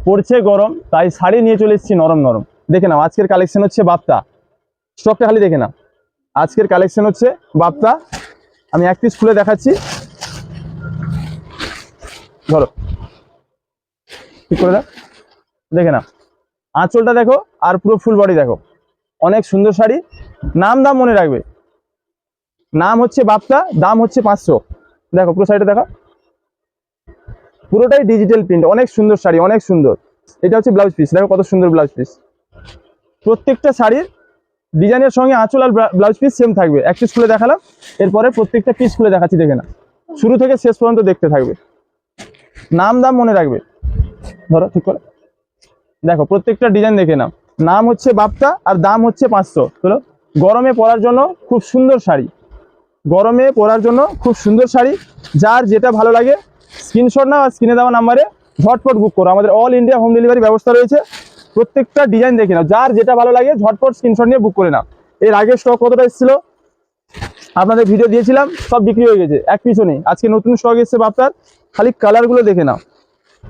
পড়ছে গরম, তাই শাড়ি নিয়ে চলে এসেছি নরম নরম। দেখে নাও, আজকের কালেকশন হচ্ছে বাপ্তা। স্টকটা খালি দেখে নাও। আজকের কালেকশন হচ্ছে বাপ্তা। আমি এক পিস খুলে দেখাচ্ছি, ধরো ঠিক করে দাও। দেখে নাও, আঁচলটা দেখো আর পুরো ফুল বডি দেখো, অনেক সুন্দর শাড়ি। নাম দাম মনে রাখবে, নাম হচ্ছে বাপ্তা, দাম হচ্ছে 500। দেখো পুরো শাড়িটা দেখো, পুরোটাই ডিজিটাল প্রিন্ট, অনেক সুন্দর শাড়ি, অনেক সুন্দর। এটা হচ্ছে ব্লাউজ পিস, দেখো কত সুন্দর ব্লাউজ পিস। প্রত্যেকটা শাড়ির ডিজাইনের সঙ্গে আঁচল আর ব্লাউজ পিস সেম থাকবে। এক পিস খুলে দেখালাম, এরপরে প্রত্যেকটা পিস খুলে দেখাচ্ছি, দেখে না, শুরু থেকে শেষ পর্যন্ত দেখতে থাকবে। নাম দাম মনে রাখবে, ধরো ঠিক করে দেখো, প্রত্যেকটা ডিজাইন দেখে নাও। নাম হচ্ছে বাপ্তা আর দাম হচ্ছে 500। চলো, গরমে পরার জন্য খুব সুন্দর শাড়ি, গরমে পরার জন্য খুব সুন্দর শাড়ি। যার যেটা ভালো লাগে স্ক্রিনশট নাও আর স্ক্রিনে দেওয়া নাম্বারে ঝটপট বুক করো। আমাদের অল ইন্ডিয়া হোম ডেলিভারি ব্যবস্থা রয়েছে। প্রত্যেকটা ডিজাইন দেখে নাও, যার যেটা ভালো লাগে ঝটপট স্ক্রিনশট নিয়ে বুক করে নাও। এর আগে স্টক কতটা এসেছিল আপনাদের ভিডিও দিয়েছিলাম, সব বিক্রি হয়ে গেছে, এক পিছু নেই। আজকে নতুন স্টক এসছে বাপ্তার, খালি কালারগুলো দেখে নাও।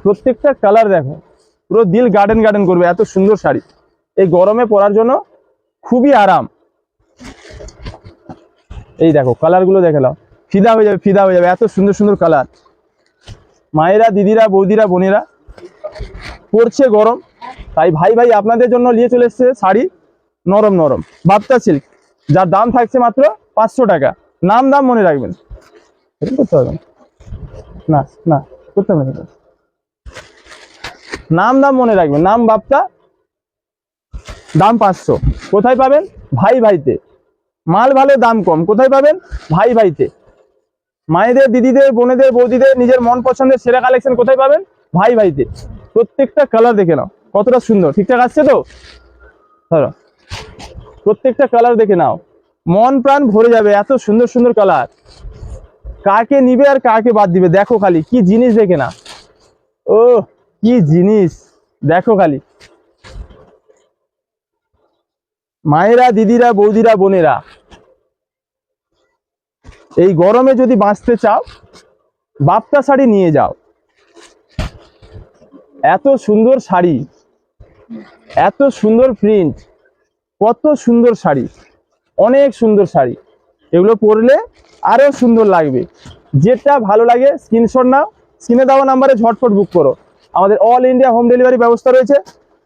প্রত্যেকটা কালার দেখো, পুরো দিল গার্ডেন গার্ডেন করবে, এত সুন্দর শাড়ি। এই গরমে পরার জন্য খুবই আরাম। এই দেখো কালারগুলো দেখে নাও, ফিদা হয়ে যাবে, ফিদা হয়ে যাবে, এত সুন্দর সুন্দর কালার। মায়েরা, দিদিরা, বৌদিরা, বোনেরা, পড়ছে গরম, তাই ভাই ভাই আপনাদের জন্য নিয়ে চলে এসছে শাড়ি নরম নরম বাপ্তা সিল্ক, যার দাম থাকছে মাত্র 500 টাকা। নাম দাম মনে রাখবেন, করতে হবে না, না করতে হবে না। নাম দাম মনে রাখবেন, নাম বাপ্তা, দাম 500। কোথায় পাবেন? ভাই ভাইতে। মাল ভালো, দাম কম, কোথায় পাবেন? ভাই ভাইতে। মায়েদের, দিদিদের, বোনেদের, বৌদিদের নিজের মন পছন্দের সেরা কালেকশন কোথায় পাবেন? ভাই ভাইতে। প্রত্যেকটা কালার দেখে নাও কতটা সুন্দর, ঠিকঠাক আসছে তো? ধরো প্রত্যেকটা কালার দেখে নাও, মন প্রাণ ভরে যাবে, এত সুন্দর সুন্দর কালার। কাকে নিবে আর কাকে বাদ দিবে, দেখো খালি কি জিনিস, দেখে না, ও কি জিনিস, দেখো খালি। মায়েরা, দিদিরা, বৌদিরা, বোনেরা, এই গরমে যদি বাঁচতে চাও বাপ্তা শাড়ি নিয়ে যাও। এত সুন্দর শাড়ি, এত সুন্দর প্রিন্ট, কত সুন্দর শাড়ি, অনেক সুন্দর শাড়ি। এগুলো পরলে আরো সুন্দর লাগবে। যেটা ভালো লাগে স্ক্রিনশট নাও, স্ক্রিনে দেওয়া নাম্বারে ঝটপট বুক করো। আমাদের অল ইন্ডিয়া হোম ডেলিভারি ব্যবস্থা রয়েছে,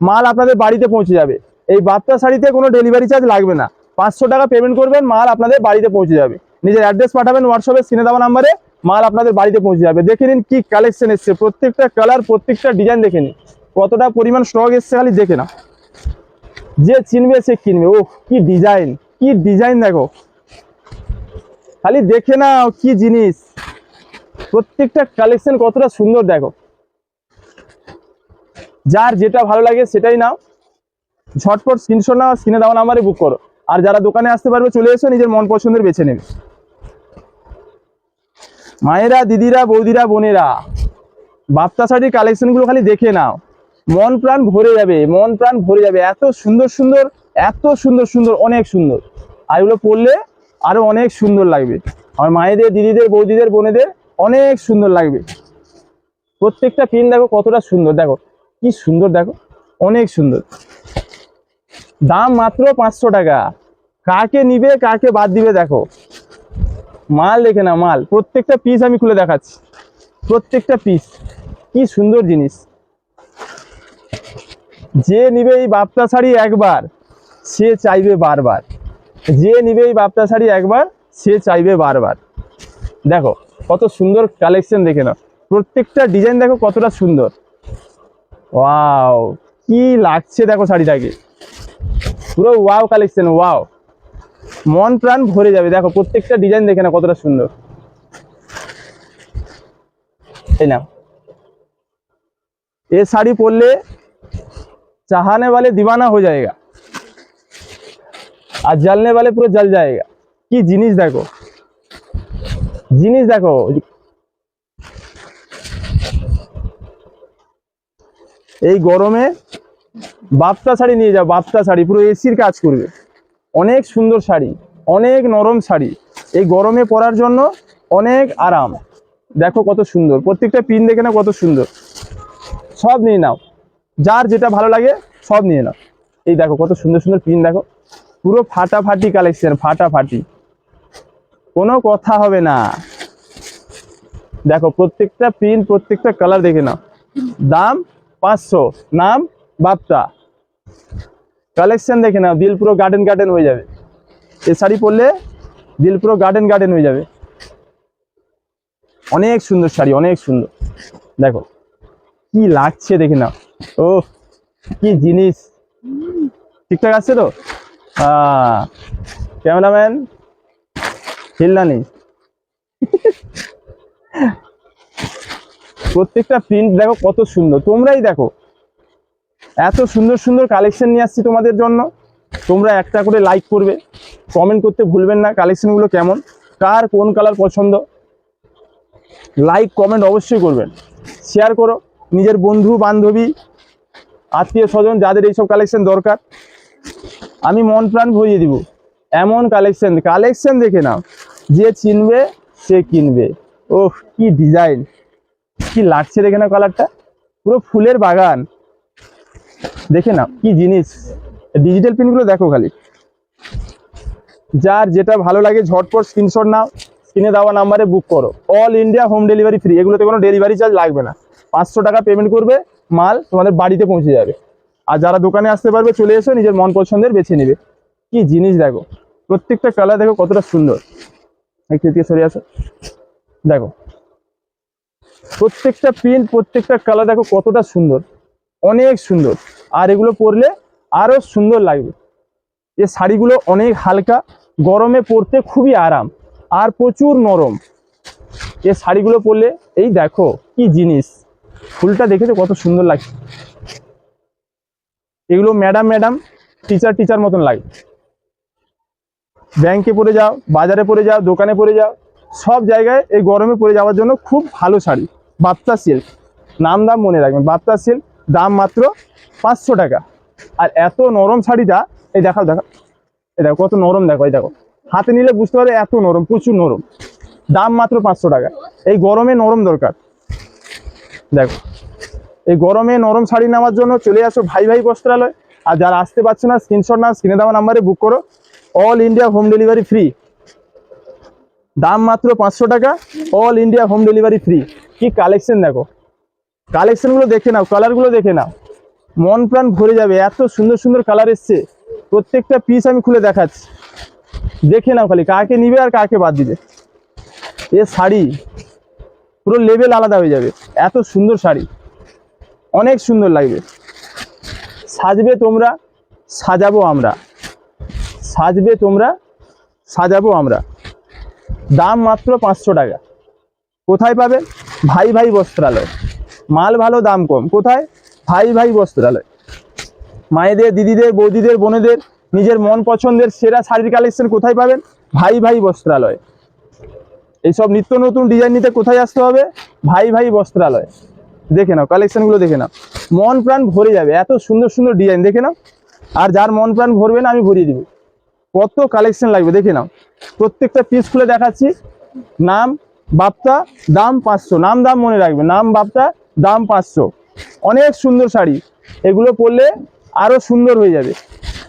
মাল আপনাদের বাড়িতে পৌঁছে যাবে। এই বাপ্তা শাড়িতে কোনো ডেলিভারি চার্জ লাগবে না, 500 টাকা পেমেন্ট করবেন, মাল আপনাদের বাড়িতে পৌঁছে যাবে। নিজের অ্যাড্রেস পাঠাবেন হোয়াটসঅ্যাপে, স্ক্রিনে দেওয়া নাম্বারে, মাল আপনাদের বাড়িতে পৌঁছে যাবে। দেখে নিন কি কালেকশন এসছে, প্রত্যেকটা কালার, প্রত্যেকটা ডিজাইন দেখে নিন, কতটা পরিমাণ স্টক এসছে খালি দেখে না। যে চিনবে সে কিনবে। ও কি ডিজাইন, কি ডিজাইন দেখো, খালি দেখে নাও কি জিনিস। প্রত্যেকটা কালেকশন কতটা সুন্দর দেখো। যার যেটা ভালো লাগে সেটাই নাও, ঝটপট স্ক্রিনশট নাও, স্ক্রিনে দেওয়া নাম্বারে বুক করো। আর যারা দোকানে আসতে পারবে চলে এসো, নিজের মন পছন্দের বেছে নেবে। মায়েরা, দিদিরা, বৌদিরা, বোনেরা, বাপ্তা শাড়ির কালেকশনগুলো খালি দেখে নাও, মন প্রাণ ভরে যাবে, মন প্রাণ ভরে যাবে। এত সুন্দর সুন্দর, এত সুন্দর সুন্দর, অনেক সুন্দর। আর এগুলো পরলে আরো অনেক সুন্দর লাগবে। আমার মায়েদের, দিদিদের, বৌদিদের, বোনেদের অনেক সুন্দর লাগবে। প্রত্যেকটা পিন দেখো কতটা সুন্দর, দেখো কি সুন্দর, দেখো অনেক সুন্দর। দাম মাত্র 500 টাকা। কাকে নিবে কাকে বাদ দিবে দেখো, মাল দেখে না, মাল। প্রত্যেকটা পিস আমি খুলে দেখাচ্ছি, প্রত্যেকটা পিস কি সুন্দর জিনিস। যে নিবে এই বাপ্তা শাড়ি একবার, সে চাইবে বারবার। যে নিবে এই বাপ্তা শাড়ি একবার, সে চাইবে বারবার। দেখো কত সুন্দর কালেকশন, দেখে নাও প্রত্যেকটা ডিজাইন দেখো কতটা সুন্দর। ওয়াও, কি লাগছে দেখো শাড়িটাকে, পুরো ওয়াও কালেকশন, ওয়াও, মন প্রাণ ভরে যাবে। দেখো প্রত্যেকটা ডিজাইন দেখে না কতটা সুন্দর। এই না, ये साड़ी पहनले चाहने वाले दीवाना हो जाएगा और जलने वाले पूरा जल जाएगा। की जिनिस देखो, जिनिस देखो। এই গরমে বাপ্তা শাড়ি নিয়ে যাও, বাপ্তা শাড়ি পুরো এসির কাজ করবে। অনেক সুন্দর শাড়ি, অনেক নরম শাড়ি, এই গরমে পরার জন্য অনেক আরাম। দেখো কত সুন্দর, প্রত্যেকটা পিন দেখে না কত সুন্দর। সব নিয়ে নাও, যার যেটা ভালো লাগে সব নিয়ে নাও। এই দেখো কত সুন্দর সুন্দর প্রিন্ট, দেখো পুরো ফাটাফাটি কালেকশন, ফাটাফাটি, কোনো কথা হবে না। দেখো প্রত্যেকটা প্রিন্ট, প্রত্যেকটা কালার দেখে নাও। দাম 500, নাম বাপ্তা। কালেকশন দেখে নাও, দিল পুরো গার্ডেন গার্ডেন হয়ে যাবে। এই শাড়ি পরলে দিল পুরো গার্ডেন গার্ডেন হয়ে যাবে। অনেক সুন্দর শাড়ি, অনেক সুন্দর। দেখো কি লাগছে দেখে নাও। ও কি জিনিস, ঠিকঠাক আসছে তো? ক্যামেরাম্যান হিল্লা নেই। প্রত্যেকটা প্রিন্ট দেখো কত সুন্দর, তোমরাই দেখো এত সুন্দর সুন্দর কালেকশন নিয়ে আসছি তোমাদের জন্য। তোমরা একটা করে লাইক করবে, কমেন্ট করতে ভুলবেন না কালেকশনগুলো কেমন, কার কোন কালার পছন্দ। লাইক কমেন্ট অবশ্যই করবেন, শেয়ার করো নিজের বন্ধু বান্ধবী আত্মীয় স্বজন যাদের এইসব কালেকশন দরকার, আমি মন প্রাণ ভরিয়ে দিব। এমন কালেকশন, কালেকশন দেখে নাও, যে চিনবে সে কিনবে। ওহ কি ডিজাইন, কি লাগছে দেখে নাও, কালারটা পুরো ফুলের বাগান। দেখে নাও কি জিনিস, ডিজিটাল প্রিন্টগুলো দেখো খালি। যার যেটা ভালো লাগে ঝটপট স্ক্রিনশট নাও, স্ক্রিনে দেওয়া নাম্বারে বুক করো। All India home delivery free, এগুলোতে কোনো ডেলিভারি চার্জ লাগবে না। 500 টাকা পেমেন্ট করবে, মাল তোমাদের বাড়িতে পৌঁছে যাবে। আর যারা দোকানে আসতে পারবে চলে এসো, নিজের মন পছন্দের বেছে নেবে। কি জিনিস দেখো, প্রত্যেকটা কালার দেখো কতটা সুন্দর। একটু দিকে সরে আসো, দেখো প্রত্যেকটা প্রিন্ট, প্রত্যেকটা কালার দেখো কতটা সুন্দর, অনেক সুন্দর। আর এগুলো পরলে আরো সুন্দর লাগবে। এই শাড়িগুলো অনেক হালকা, গরমে পরতে খুবই আরাম, আর প্রচুর নরম। এই শাড়িগুলো পরলে এই দেখো কি জিনিস, ফুলটা দেখেছো কত সুন্দর লাগছে। এগুলো ম্যাডাম ম্যাডাম টিচার টিচার মতন লাগে। ব্যাংকে পরে যাও, বাজারে পরে যাও, দোকানে পরে যাও, সব জায়গায় এই গরমে পরে যাওয়ার জন্য খুব ভালো শাড়ি। বাপ্তা সিল্ক, নাম দাম মনে রাখবেন, বাপ্তা সিল্ক, দাম মাত্র 500 টাকা। আর এত নরম শাড়িটা, এই দেখাও দেখো, এই দেখো কত নরম, দেখো এই দেখো, হাতে নিলে বুঝতে পারবে এত নরম, প্রচুর নরম। দাম মাত্র 500 টাকা। এই গরমে নরম দরকার, দেখো এই গরমে নরম শাড়ি নেওয়ার জন্য চলে আসো ভাই ভাই বস্ত্রালয়। আর যারা আসতে পারছে না স্ক্রিনশট নাও, স্ক্রিনে দেওয়া নাম্বারে বুক করো। All India home delivery free, দাম মাত্র 500 টাকা, all India home delivery free. কি কালেকশন দেখো, কালেকশনগুলো দেখে নাও, কালারগুলো দেখে নাও, মন প্রাণ ভরে যাবে। এত সুন্দর সুন্দর কালার এসছে, প্রত্যেকটা পিস আমি খুলে দেখাচ্ছি, দেখে নাও খালি কাকে নিবে আর কাকে বাদ দিবে। এ শাড়ি পুরো লেভেল আলাদা হয়ে যাবে, এত সুন্দর শাড়ি, অনেক সুন্দর লাগবে। সাজবে তোমরা, সাজাবো আমরা, সাজবে তোমরা, সাজাবো আমরা। দাম মাত্র 500 টাকা। কোথায় পাবেন? ভাই ভাই বস্ত্রালয়। মাল ভালো দাম কম, কোথায়? ভাই ভাই বস্ত্রালয়। মায়েদের, দিদিদের, বৌদিদের, বোনেদের নিজের মন পছন্দের সেরা শাড়ির কালেকশন কোথায় পাবেন? ভাই ভাই বস্ত্রালয়। এইসব নিত্য নতুন ডিজাইন নিতে কোথায় আসতে হবে? ভাই ভাই বস্ত্রালয়। দেখে নাও কালেকশনগুলো, দেখে নাও, মন প্রাণ ভরে যাবে। এত সুন্দর সুন্দর ডিজাইন দেখে নাও। আর যার মন প্রাণ ভরবে না আমি ভরিয়ে দিব। কত কালেকশন লাগবে দেখে নাও, প্রত্যেকটা পিস খুলে দেখাচ্ছি। নাম বাপ্তা, দাম 500, নাম দাম মনে রাখবে, নাম বাপ্তা, দাম 500। অনেক সুন্দর শাড়ি, এগুলো পরলে আরো সুন্দর হয়ে যাবে।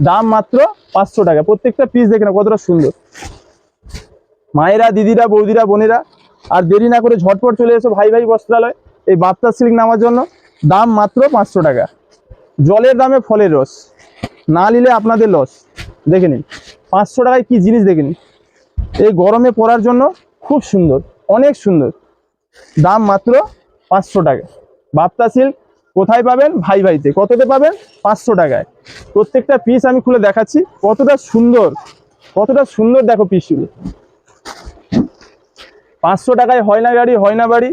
দাম মাত্র 500 টাকা। প্রত্যেকটা পিস দেখে নাও কতটা সুন্দর। মায়েরা, দিদিরা, বৌদিরা, বোনেরা আর দেরি না করে ঝটপট চলে এসো ভাই ভাই বস্ত্রালয় এই বাপ্তা সিল্ক নেওয়ার জন্য। দাম মাত্র 500 টাকা। জলের দামে ফলের রস, না নিলে আপনাদের লস। দেখে নিন 500 টাকায় কি জিনিস, দেখে নিন। এই গরমে পরার জন্য খুব সুন্দর, অনেক সুন্দর। দাম মাত্র 500 টাকা। বাপ্তা সিল্ক কোথায় পাবেন? ভাই ভাইতে। কততে পাবেন? 500 টাকায়। প্রত্যেকটা পিস আমি খুলে দেখাচ্ছি কতটা সুন্দর, কতটা সুন্দর দেখো পিসগুলো। 500 টাকায় হয় না গাড়ি, হয় না বাড়ি।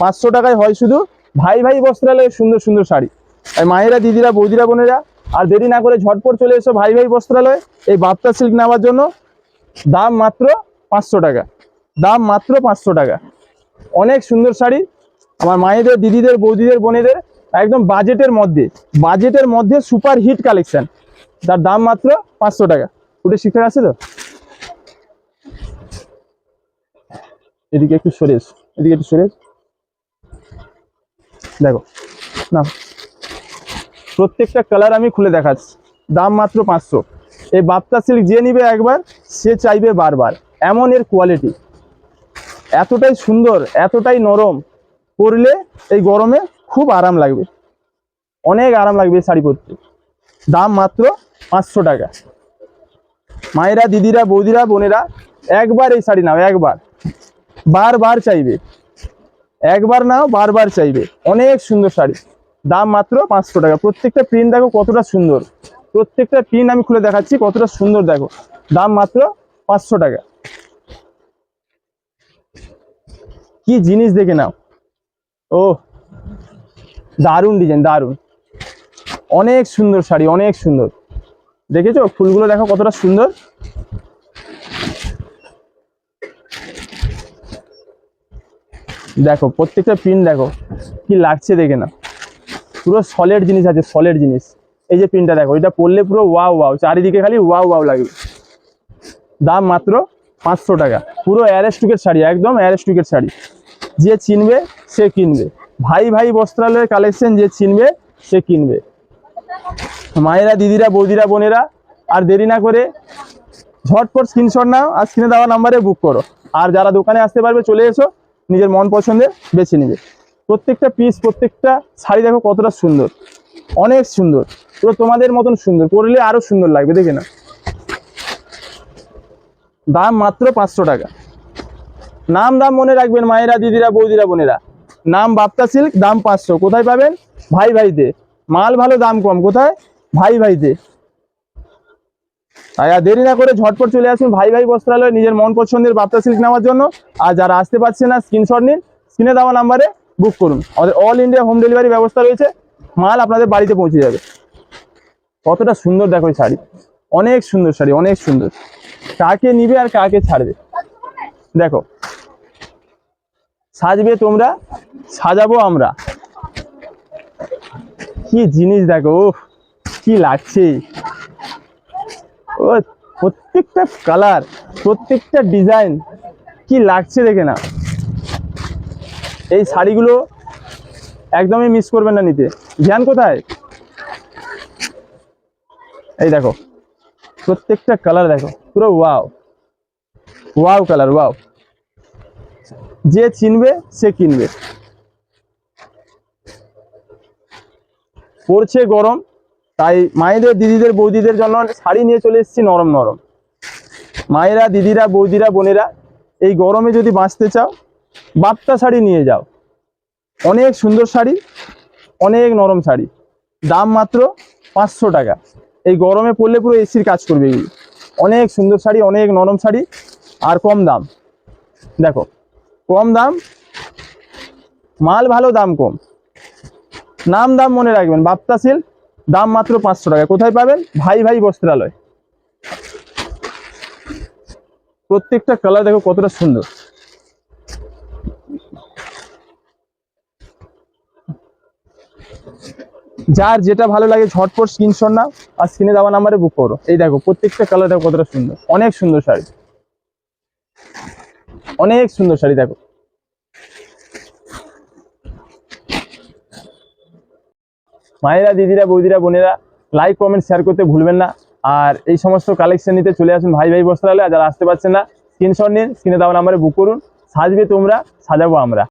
500 টাকায় হয় শুধু ভাই ভাই বস্ত্রালয়ের সুন্দর সুন্দর শাড়ি। তাই মায়েরা, দিদিরা, বৌদিরা, বোনেরা আর দেরি না করে ঝটপট চলে এসো ভাই ভাই বস্ত্রালয় এই বাপ্তা সিল্ক নেওয়ার জন্য। দাম মাত্র 500 টাকা, দাম মাত্র 500 টাকা। অনেক সুন্দর শাড়ি আমার মায়েদের, দিদিদের, বৌদিদের, বোনেদের, একদম বাজেটের মধ্যে, বাজেটের মধ্যে সুপার হিট কালেকশন, তার দাম মাত্র 500 টাকা। ওটা শিখে আছে তো, এদিকে একটু সরে এসো, এদিকে একটু সরে এসো। দেখো না, প্রত্যেকটা কালার আমি খুলে দেখাচ্ছি, দাম মাত্র 500। এই বাপ্তা সিল্ক যে নিবে একবার সে চাইবে বারবার, এমন এর কোয়ালিটি, এতটাই সুন্দর, এতটাই নরম, পরলে এই গরমে খুব আরাম লাগবে, অনেক আরাম লাগবে এই শাড়ি পরতে। দাম মাত্র 500 টাকা। মায়েরা, দিদিরা, বৌদিরা, বোনেরা একবার এই শাড়ি নাও, একবার, বারবার চাইবে, একবার নাও বারবার চাইবে। অনেক সুন্দর শাড়ি, দাম মাত্র 500 টাকা। প্রত্যেকটা প্রিন্ট দেখো কতটা সুন্দর, প্রত্যেকটা প্রিন্ট আমি খুলে দেখাচ্ছি কতটা সুন্দর, দেখো, দাম মাত্র 500 টাকা। কি জিনিস দেখে নাও, ও দারুণ ডিজাইন, দারুণ, অনেক সুন্দর শাড়ি, অনেক সুন্দর। দেখেছো ফুলগুলো দেখো কতটা সুন্দর। দেখো প্রত্যেকটা প্রিন্ট দেখো কি লাগছে, দেখে না, পুরো সলিড জিনিস আছে, সলিড জিনিস। এই যে প্রিন্টটা দেখো, এটা পরলে পুরো ওয়াও ওয়াও, চারিদিকে খালি ওয়াও ওয়াও লাগবে। দাম মাত্র 500 টাকা। পুরো অ্যারেস্টুকের শাড়ি, একদম অ্যারেস্টুকের শাড়ি, যে চিনবে সে কিনবে। ভাই ভাই বস্ত্রালয়ের কালেকশন, যে চিনবে সে কিনবে। মায়েরা, দিদিরা, বৌদিরা, বোনেরা আর দেরি না করে ঝটপট স্ক্রিনশট নাও আর স্ক্রিনে দেওয়া নাম্বারে বুক করো। আর যারা দোকানে আসতে পারবে চলে এসো, নিজের মন পছন্দের বেছে নিবে। প্রত্যেকটা পিস, প্রত্যেকটা শাড়ি দেখো কতটা সুন্দর, অনেক সুন্দর, পুরো তোমাদের মতন সুন্দর, পরলে আরো সুন্দর লাগবে, দেখে না। দাম মাত্র 500 টাকা। নাম দাম মনে রাখবেন মায়েরা, দিদিরা, বৌদিরা, বোনেরা, নাম বাপ্তা সিল্ক, দাম 500। কোথায় পাবেন? ভাই ভাইতে। মাল ভালো, দাম কম, কোথায়? ভাই ভাইতে। তাই আর দেরি না করে ঝটপট চলে আসুন ভাই ভাই বস্ত্রালয় নিজের মন পছন্দের বাপ্তা সিল্ক নেওয়ার জন্য। আর যারা আসতে পারছে না স্ক্রিনশট নিন, স্ক্রিনে দেওয়া নাম্বারে বুক করুন। আমাদের অল ইন্ডিয়া হোম ডেলিভারি ব্যবস্থা রয়েছে, মাল আপনাদের বাড়িতে পৌঁছে যাবে। কতটা সুন্দর দেখো এই শাড়ি, অনেক সুন্দর শাড়ি, অনেক সুন্দর। কাকে নিবে আর কাকে ছাড়বে, দেখো, সাজবে তোমরা, সাজাবো আমরা। কি জিনিস দেখো, ও কি লাগছে, ও প্রত্যেকটা কালার, প্রত্যেকটা ডিজাইন কি লাগছে দেখে না। এই শাড়িগুলো একদমই মিস করবেন না নিতে। ধ্যান কোথায়? এই দেখো প্রত্যেকটা কালার দেখো, পুরো ওয়াও ওয়াও কালার, ওয়াও, যে চিনবে সে কিনবে। পড়ছে গরম, তাই মায়েদের, দিদিদের, বৌদিদের জন্য শাড়ি নিয়ে চলে এসেছি নরম নরম। মায়েরা, দিদিরা, বৌদিরা, বোনেরা এই গরমে যদি বাঁচতে চাও, বাপ্তা শাড়ি নিয়ে যাও। অনেক সুন্দর শাড়ি, অনেক নরম শাড়ি, দাম মাত্র 500 টাকা। এই গরমে পরলে পুরো এসির কাজ করবে এগুলো। অনেক সুন্দর শাড়ি, অনেক নরম শাড়ি, আর কম দাম। দেখো কম দাম, মাল ভালো, দাম কম। নাম দাম মনে রাখবেন, বাপ্তা সিল্ক, দাম মাত্র 500 টাকা। কোথায় পাবেন? ভাই ভাই বস্ত্রালয়। প্রত্যেকটা কালার দেখো কতটা সুন্দর। যার যেটা ভালো লাগে ঝটপট স্ক্রিনশট নাও আর স্ক্রিনে দেওয়া নাম্বারে বুক করো। এই দেখো প্রত্যেকটা কালার দেখো কতটা সুন্দর, অনেক সুন্দর শাড়ি, অনেক সুন্দর শাড়ি। দেখো মায়েরা, দিদিরা, বৌদিরা, বোনেরা লাইক কমেন্ট শেয়ার করতে ভুলবেন না। আর এই সমস্ত কালেকশন নিতে চলে আসুন ভাই ভাই বস্ত্রালয়। আর যারা আসতে পারছেন না স্ক্রিনশট নিন, স্ক্রিনে দেওয়া নাম্বারে বুক করুন। সাজবে তোমরা, সাজাবো আমরা।